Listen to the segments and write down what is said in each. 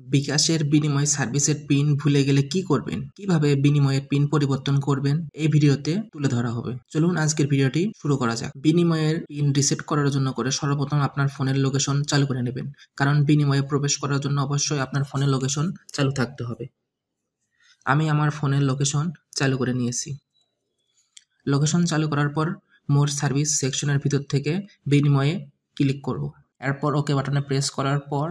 বিকাশের বিনিময় সার্ভিসের পিন ভুলে গেলে কি করবেন, কিভাবে বিনিময়ের পিন পরিবর্তন করবেন এই ভিডিওতে তুলে ধরা হবে। চলুন আজকের ভিডিওটি শুরু করা যাক। বিনিময়ের পিন রিসেট করার জন্য সর্বপ্রথম আপনার ফোনের লোকেশন চালু করে নেবেন, কারণ বিনিময়ে প্রবেশ করার জন্য অবশ্যই আপনার ফোনের লোকেশন চালু থাকতে হবে। আমি আমার ফোনের লোকেশন চালু করে নিয়েছি। লোকেশন চালু করার পর মোর সার্ভিস সেকশনের ভিতর থেকে বিনিময়ে ক্লিক করব। এরপর ওকে বাটনে প্রেস করার পর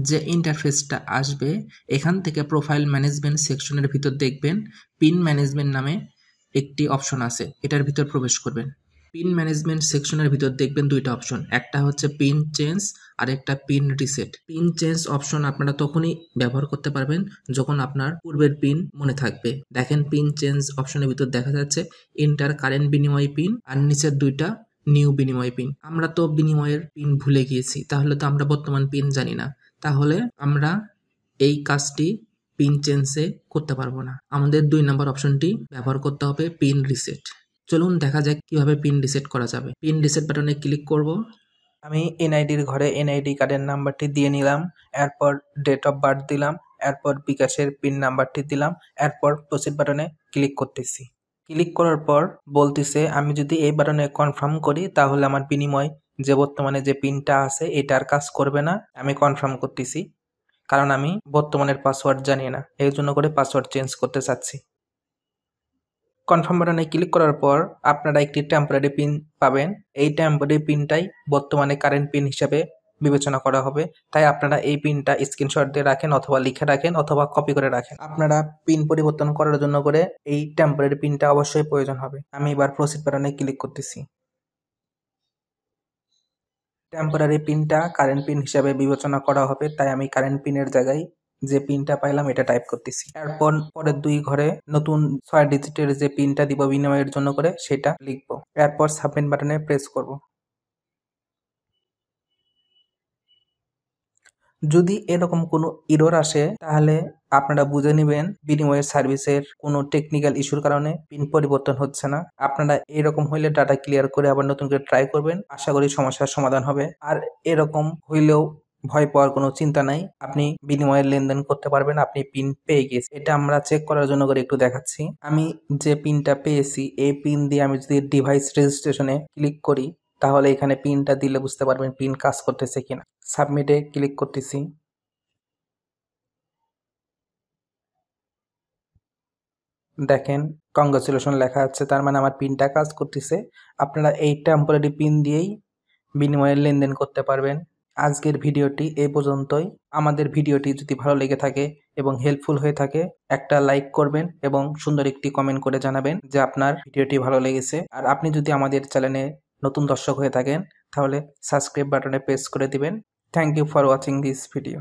যে ইন্টারফেসটা আসবে, এখান থেকে প্রোফাইল ম্যানেজমেন্ট সেকশনের ভিতর দেখবেন পিন ম্যানেজমেন্ট নামে একটি অপশন আছে, এটার ভিতর প্রবেশ করবেন। পিন ম্যানেজমেন্ট সেকশনের ভিতর দেখবেন দুইটা অপশন, একটা হচ্ছে পিন চেঞ্জ আর একটা pin reset. Pin change option আপনারা তখনই ব্যবহার করতে পারবেন যখন আপনার পূর্বের পিন মনে থাকবে। দেখেন পিন চেঞ্জ অপশনের ভিতর দেখা যাচ্ছে এন্টার কারেন্ট বিনিময় পিন আর নিচের দুইটা নিউ বিনিময় পিন। আমরা তো বিনিময়ের পিন ভুলে গিয়েছি, তাহলে তো আমরা বর্তমান পিন জানি না, তাহলে আমরা এই কাজটি পিন চেঞ্জে করতে পারবো না। আমাদের 2 নম্বর অপশনটি ব্যবহার করতে হবে, পিন রিসেট। চলুন দেখা যাক কিভাবে পিন রিসেট করা যাবে। পিন রিসেট বাটনে ক্লিক করব। আমি এনআইডির ঘরে এনআইডি কার্ডের নাম্বারটি দিয়ে নিলাম, এরপর ডেট অফ বার্থ দিলাম, এরপর বিকাশের পিন নাম্বারটি দিলাম, এরপর প্রসিড বাটনে ক্লিক করতেছি। ক্লিক করার পর বলতেছে আমি যদি এই বাটনে কনফার্ম করি তাহলে আমার বিনিময় যে বর্তমানে যে পিনটা আছে এটা আর কাজ করবে না। আমি কনফার্ম করতেছি, কারণ আমি বর্তমানের পাসওয়ার্ড জানি না, এই জন্য করে পাসওয়ার্ড চেঞ্জ করতে চাচ্ছি। কনফার্ম বাটনে ক্লিক করার পর আপনারা একটি টেম্পোরারি পিন পাবেন। এই টেম্পোরারি পিনটাই বর্তমানে কারেন্ট পিন হিসাবে বিবেচনা করা হবে, তাই আপনারা এই পিনটা স্ক্রিনশট দিয়ে রাখেন অথবা লিখে রাখেন অথবা কপি করে রাখেন। আপনারা পিন পরিবর্তন করার জন্য করে এই টেম্পোরারি পিনটা অবশ্যই প্রয়োজন হবে। আমি এবার প্রসিড বাটনে ক্লিক করতেছি। টেম্পোরারি পিনটা কারেন্ট পিন হিসাবে বিবেচনা করা হবে, তাই আমি কারেন্ট পিনের জায়গায় যে পিনটা পাইলাম এটা টাইপ করতেছি। এরপর পরের 2 ঘরে নতুন 6 ডিজিটের যে পিনটা দিব বিনিময়ের জন্য করে সেটা লিখবো। এরপর সাবমিট বাটনে প্রেস করব। যদি এরকম কোনো এরর আসে তাহলে আপনারা বুঝে নেবেন বিনিময়ের সার্ভিসের কোনো টেকনিক্যাল ইস্যুর কারণে পিন পরিবর্তন হচ্ছে না। আপনারা এরকম হইলে ডাটা ক্লিয়ার করে আবার নতুন করে ট্রাই করবেন, আশা করি সমস্যার সমাধান হবে। আর এরকম হইলেও ভয় পাওয়ার কোনো চিন্তা নাই, আপনি বিনিময়ের লেনদেন করতে পারবেন, আপনি পিন পেয়ে গেছেন। এটা আমরা চেক করার জন্য করে একটু দেখাচ্ছি। আমি যে পিনটা পেয়েছি এই পিন দিয়ে আমি যদি ডিভাইস রেজিস্ট্রেশনে ক্লিক করি তাহলে এখানে পিনটা দিলে বুঝতে পারবেন পিন কাজ করতেছে কিনা। সাবমিটে ক্লিক করতেছি। দেখেন কংগ্রাচুলেশন লেখা আছে, তার মানে আমার পিনটা কাজ করতেছে। আপনারা এই টেম্পোরারি পিন দিয়েই বিনিময়ের লেনদেন করতে পারবেন। আজকের ভিডিওটি এই পর্যন্তই। আমাদের ভিডিওটি যদি ভালো লেগে থাকে এবং হেল্পফুল হয়ে থাকে একটা লাইক করবেন এবং সুন্দর একটি কমেন্ট করে জানাবেন যে আপনার ভিডিওটি ভালো লেগেছে। আর আপনি যদি আমাদের চ্যানেলে নতুন দর্শক হয়ে থাকেন তাহলে সাবস্ক্রাইব বাটনে প্রেস করে দিবেন। Thank you for watching this video.